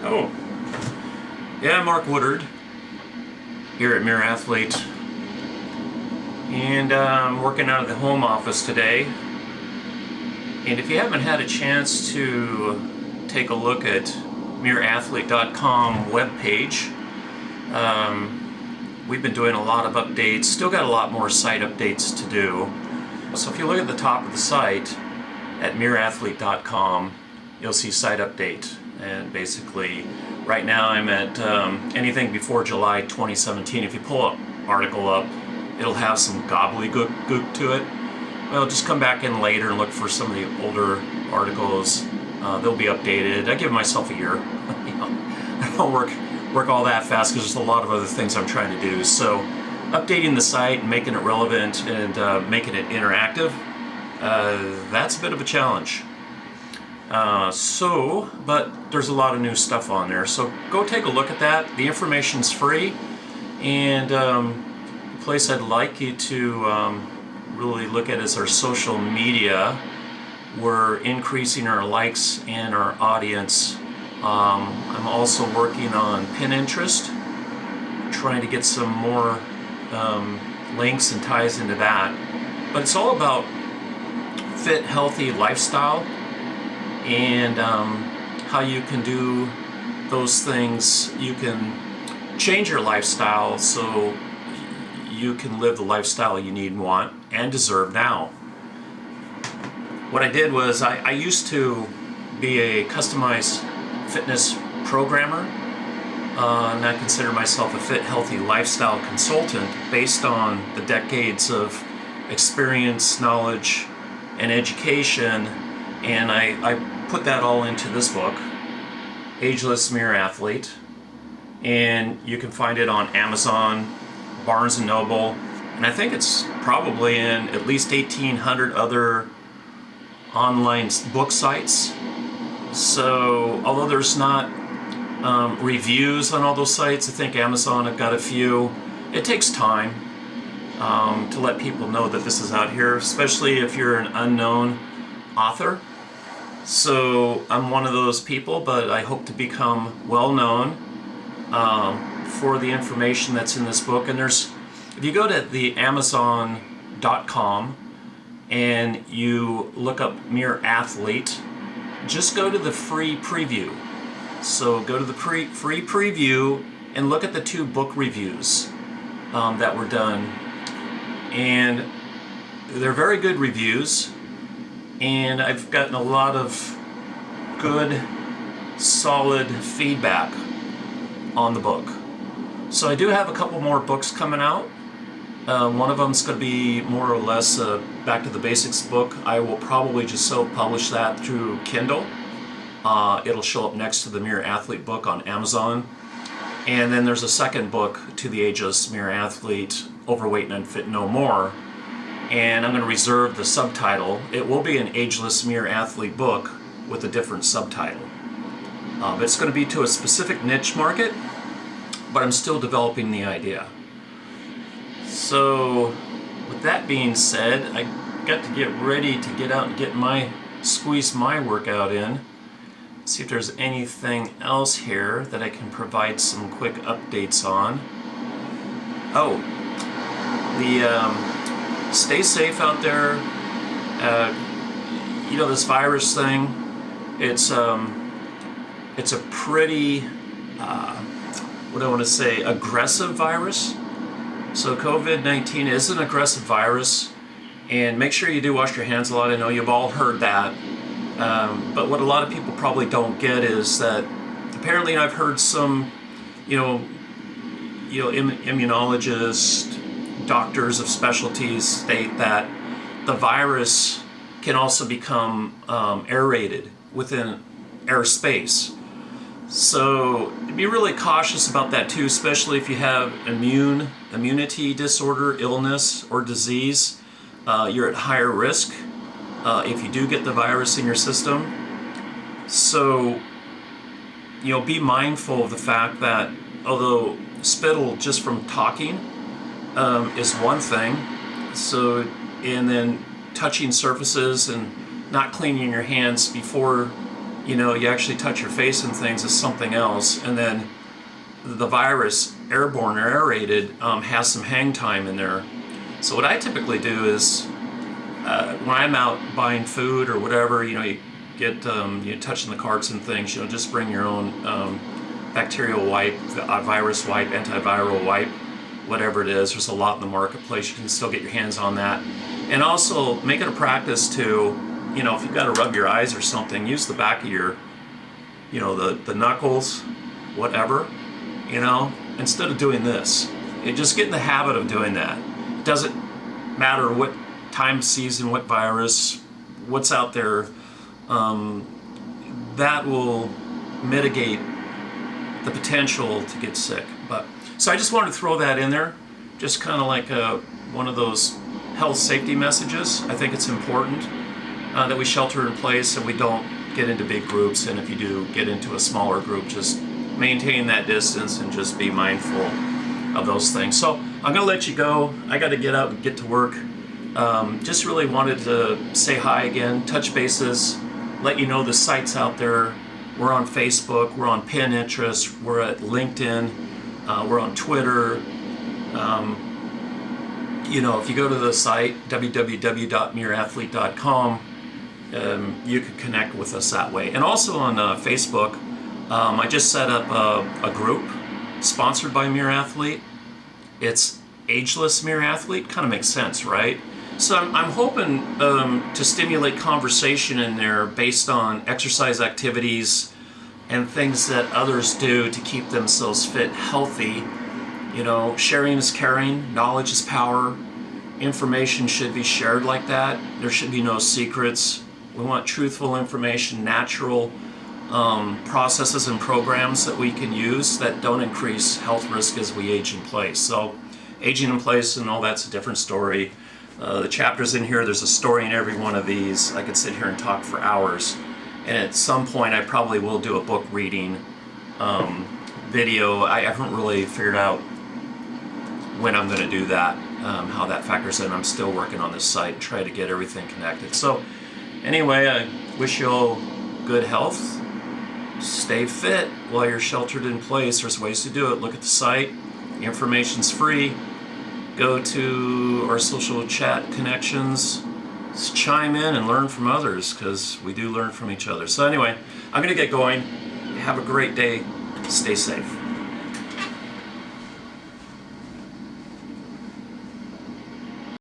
Oh, yeah, Marc Woodard here at MirrorAthlete, and I'm working out of the home office today. And if you haven't had a chance to take a look at MirrorAthlete.com webpage, we've been doing a lot of updates. Still got a lot more site updates to do. So if you look at the top of the site at MirrorAthlete.com, you'll see site update. And basically, right now I'm at anything before July 2017. If you pull an article up, it'll have some gobbledygook to it. Well, just come back in later and look for some of the older articles. They'll be updated. I give myself a year. I don't work all that fast because there's a lot of other things I'm trying to do. So updating the site and making it relevant and making it interactive, that's a bit of a challenge. But there's a lot of new stuff on there, so go take a look at that. The information's free, and the place I'd like you to really look at is our social media. We're increasing our likes and our audience. I'm also working on pin interest, trying to get some more links and ties into that. But it's all about fit, healthy lifestyle, and how you can do those things. You can change your lifestyle so you can live the lifestyle you need and want and deserve now. What I did was I used to be a customized fitness programmer, and I consider myself a fit, healthy lifestyle consultant based on the decades of experience, knowledge, and education. And I put that all into this book, Ageless MirrorAthlete, and you can find it on Amazon, Barnes & Noble, and I think it's probably in at least 1,800 other online book sites. So although there's not reviews on all those sites, I think Amazon have got a few. It takes time to let people know that this is out here, especially if you're an unknown author. So I'm one of those people, but I hope to become well known for the information that's in this book. And if you go to the Amazon.com and you look up MirrorAthlete, just go to the free preview. So go to the free preview and look at the 2 book reviews that were done. And they're very good reviews. And I've gotten a lot of good, solid feedback on the book. So I do have a couple more books coming out. One of them's going to be more or less a Back to the Basics book. I will probably just self-publish that through Kindle. It'll show up next to the MirrorAthlete book on Amazon. And then there's a second book to the Ageless MirrorAthlete, Overweight and Unfit No More. And I'm going to reserve the subtitle. It will be an Ageless MirrorAthlete book with a different subtitle. But it's going to be to a specific niche market, but I'm still developing the idea. So with that being said, I got to get ready to get out and squeeze my workout in. See if there's anything else here that I can provide some quick updates on. Oh, stay safe out there. This virus thing, it's a pretty, aggressive virus. So COVID-19 is an aggressive virus, and make sure you do wash your hands a lot. I know you've all heard that. But what a lot of people probably don't get is that apparently I've heard some, immunologists, doctors of specialties state that the virus can also become aerated within airspace. So be really cautious about that too, especially if you have immunity disorder, illness, or disease. You're at higher risk if you do get the virus in your system. So be mindful of the fact that although spittle just from talking is one thing, and then touching surfaces and not cleaning your hands before you know, you actually touch your face and things, is something else. And then the virus, airborne or aerated, has some hang time in there. So what I typically do is, when I'm out buying food or whatever, you know, you get you touching the carts and things, you know, just bring your own bacterial wipe, virus wipe, antiviral wipe, whatever it is. There's a lot in the marketplace. You can still get your hands on that. And also make it a practice to, you know, if you've got to rub your eyes or something, use the back of your, you know, the knuckles, whatever, you know, instead of doing this. You just get in the habit of doing that. It doesn't matter what time, season, what virus, what's out there, that will mitigate the potential to get sick. But so I just wanted to throw that in there, just kind of like one of those health safety messages. I think it's important that we shelter in place and we don't get into big groups, and if you do get into a smaller group, just maintain that distance and just be mindful of those things. So I'm gonna let you go. I got to get out and get to work. Just really wanted to say hi again, touch bases, let you know the site's out there. We're on Facebook, we're on Pinterest, we're at LinkedIn, we're on Twitter. You know, if you go to the site, www.mirrorathlete.com, you can connect with us that way. And also on Facebook, I just set up a group sponsored by MirrorAthlete. It's Ageless MirrorAthlete. Kind of makes sense, right? So I'm hoping to stimulate conversation in there based on exercise activities and things that others do to keep themselves fit, healthy. You know, sharing is caring, knowledge is power. Information should be shared like that. There should be no secrets. We want truthful information, natural processes and programs that we can use that don't increase health risk as we age in place. So aging in place and all that's a different story. The chapters in here, there's a story in every one of these. I could sit here and talk for hours. And at some point I probably will do a book reading video. I haven't really figured out when I'm going to do that, how that factors in. I'm still working on this site, try to get everything connected. So anyway, I wish you all good health. Stay fit while you're sheltered in place. There's ways to do it. Look at the site. The information's free. Go to our social chat connections. Just chime in and learn from others, because we do learn from each other. So anyway, I'm going to get going. Have a great day. Stay safe.